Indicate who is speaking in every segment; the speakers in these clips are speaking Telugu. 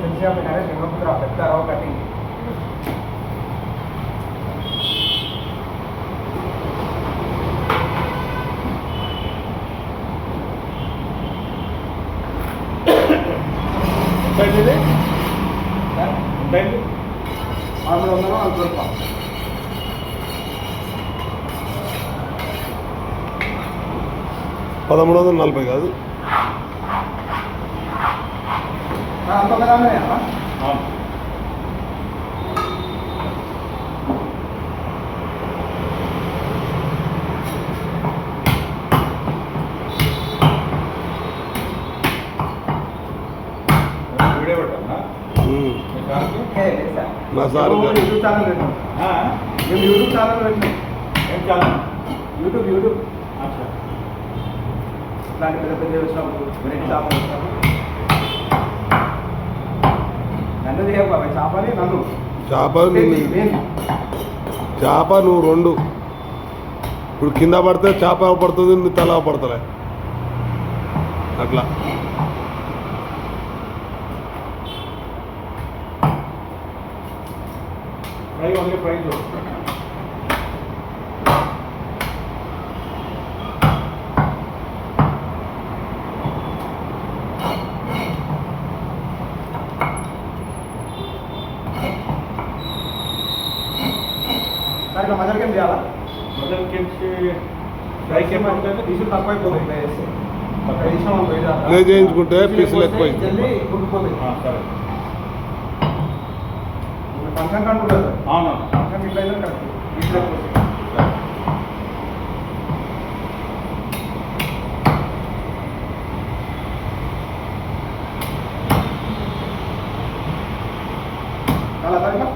Speaker 1: తెలిసి సింగపుత్ర పెద్ద రవ్వ కటింగ్
Speaker 2: ఉంటాయండి
Speaker 1: 600 అనుకుంటా
Speaker 3: 1340 కాదు
Speaker 1: అంత కదానే
Speaker 2: వీడియో పెట్టాలా
Speaker 3: నా సార్
Speaker 1: యూట్యూబ్ ఛానల్ పెట్టాం మేము యూట్యూబ్ ఛానల్ పెట్టినాం
Speaker 2: ఏం చాలా
Speaker 1: యూట్యూబ్ ఇలాంటి పెద్ద పెద్ద వచ్చినప్పుడు వెరైటీ చేపలు వచ్చినప్పుడు నన్ను దిగావు బాబాయ్ చేపని నన్ను
Speaker 3: చేప నువ్వు 2 ఇప్పుడు కింద పడితే చేప పడుతుంది నీ తల పడతలే అట్లా
Speaker 2: ఫ్రై ఓన్లీ ఫ్రై
Speaker 1: దాంట్లో మజలకేం చేయాలా
Speaker 2: మొదటి కించి ఫ్రైకి ఏమంటే
Speaker 1: పీసులు తక్కువైపోతాయి ఇట్లా చేస్తే అక్కడ వేసాం
Speaker 3: ఇదే చేయించుకుంటే పీసులు ఎక్కువ
Speaker 1: జల్దీ కుట్టుకుపోతాయి
Speaker 2: సరే
Speaker 1: ఫంక్షన్ కంటూ ఉంటుంది
Speaker 2: అవును
Speaker 1: ఫంక్షన్ ఇట్లా అయితే కరెక్ట్ పీసులు ఎక్కువ వస్తాయి. చాలా సరిగ్గా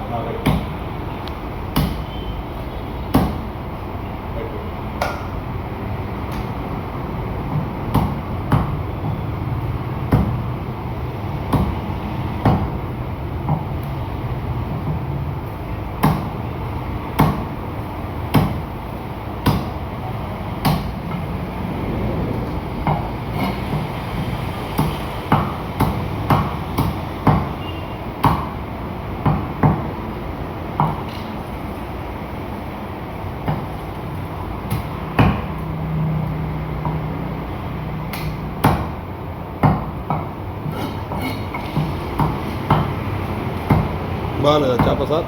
Speaker 3: బాగాలేదా చేప సార్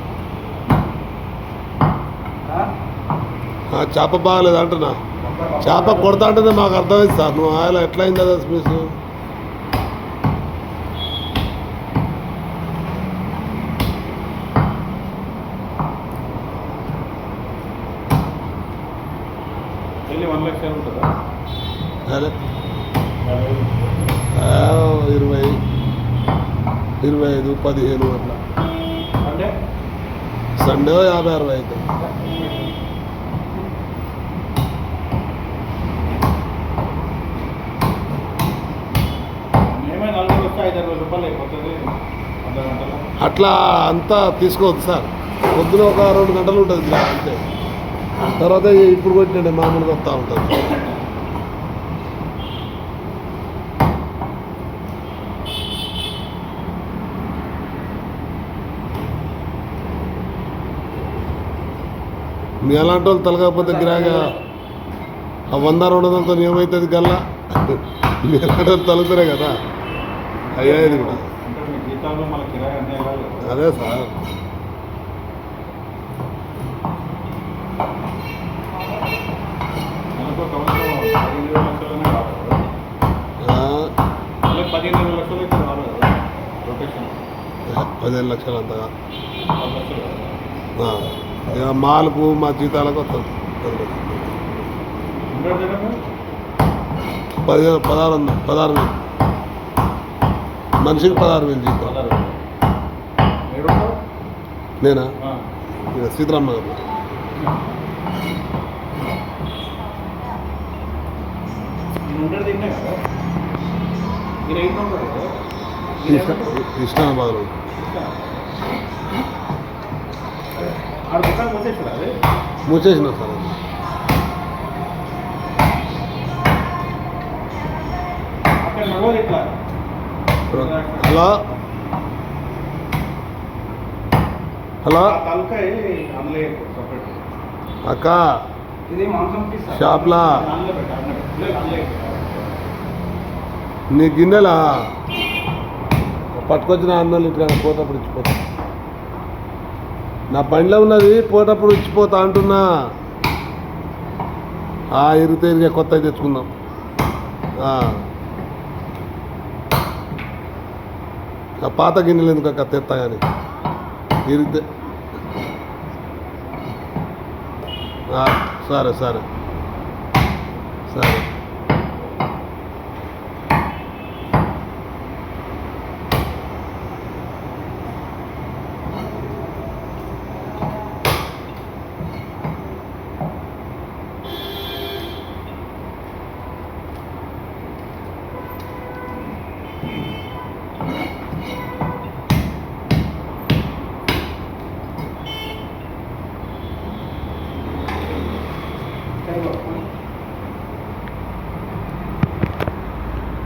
Speaker 3: చేప బాగాలేదు అంటున్నా చేప కొడతా అంటేనే మాకు అర్థమైంది సార్ నువ్వు ఆయన ఎట్లా అయింది కదా స్పీస్
Speaker 2: వెళ్ళి 1 లక్ష ఉంటుందా
Speaker 3: అదే 20, 25, 15 అట్లా
Speaker 2: అంటే
Speaker 3: సండే 50, 60 అవుతుంది
Speaker 2: ఏమైనా 4 వస్తే 5-6 రూపాయలు అయిపోతుంది 100 గంటలు
Speaker 3: అట్లా అంతా తీసుకోవద్దు సార్ పొద్దున ఒక 2 గంటలు ఉంటుంది గ్రామ్ అంతే తర్వాత ఇప్పుడు కొట్టినండి మామూలుగా వస్తూ ఉంటుంది మీ అలాంటి వాళ్ళు తలకాకపోతే గిరాగా 100-200తో ఏమవుతుంది గల్లా మీ అలాంటి వాళ్ళు తలుగుతారే కదా అయ్యేది కూడా
Speaker 2: అంటే మీ జీతాలు మన కిరాయి అన్నీ వెళ్ళాలి
Speaker 3: అదే సార్
Speaker 2: మనకు సంవత్సరం 15 లక్షలనే కావాలి 15 లక్షలు అయితే రాదు కదా రొటేషన్
Speaker 3: 15 లక్షలు అంతగా
Speaker 2: 10 లక్షలు కదా
Speaker 3: ఇక మాలకు మా జీతాలకు వస్తుంది 16,000 మనిషికి 16,000 జీతం నేనా ఇక సీతారామ గారు ఇష్టాబాద్లో మూసేసిన సార్ హలో హలో
Speaker 2: ఆ తలకాయ అందులో సపరేట్
Speaker 3: అక్క
Speaker 1: ఇది మాంసం పీస్
Speaker 3: షాప్లా
Speaker 2: అందులో పెట్టు అందులో
Speaker 3: నీ గిన్నెలా పట్టుకొచ్చిన అన్నం ఇట్లా పోతప్పుడు ఇచ్చిపోతా నా బండిలో ఉన్నది పోతప్పుడు ఇచ్చిపోతా అంటున్నా ఇరితే ఇరిగే కొత్తవి తెచ్చుకుందాం ఆ పాత గిన్నెలు ఎందుకు అక్క తెస్తా కానీ ఇరితే సరే సరే సరే
Speaker 1: సరిపో